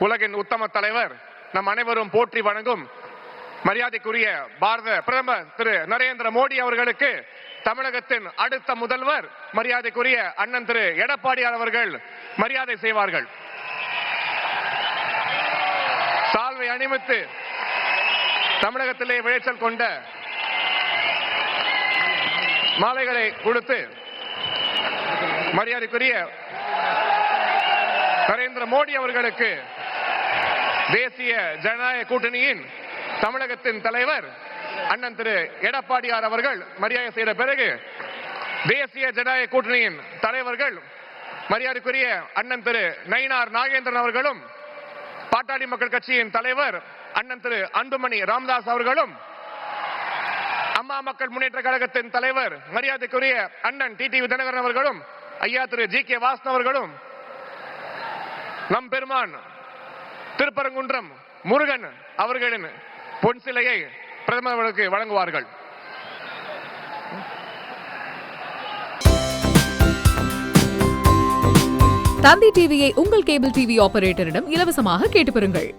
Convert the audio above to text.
உலகின் உத்தம தலைவர், நம் அனைவரும் போற்றி வணங்கும் மரியாதைக்குரிய பாரத பிரதமர் திரு நரேந்திர மோடி அவர்களுக்கு தமிழகத்தின் அடுத்த முதல்வர் மரியாதைக்குரிய அண்ணன் திரு எடப்பாடியார் அவர்கள் மரியாதை செய்வார்கள். சால்வை அணிவித்து தமிழகத்திலே விளைச்சல் கொண்ட மாலைகளை கொடுத்து மரியாதைக்குரிய நரேந்திர மோடி அவர்களுக்கு தேசிய ஜனநாயக கூட்டணியின் தமிழகத்தின் தலைவர் அண்ணன் திரு எடப்பாடியார் அவர்கள் மரியாதை செய்த பிறகு தேசிய ஜனநாயக கூட்டணியின் தலைவர்கள் மரியாதைக்குரிய அண்ணன் திரு நயினார் நாகேந்திரன் அவர்களும், பாட்டாளி மக்கள் கட்சியின் தலைவர் அண்ணன் திரு அன்புமணி ராமதாஸ் அவர்களும், அம்மா மக்கள் முன்னேற்ற கழகத்தின் தலைவர் மரியாதைக்குரிய அண்ணன் டிடிவி தினகரன் அவர்களும், ஐயா திரு ஜி.கே. வாசன் அவர்களும், நம் பெருமான் திருப்பரங்குன்றம் முருகன் அவர்களின் பொன் சிலையை பிரதமர் அவர்களுக்கு வழங்குவார்கள். தந்தி டிவியை உங்கள் கேபிள் டிவி ஆபரேட்டரிடம் இலவசமாக கேட்டு பெறுங்கள்.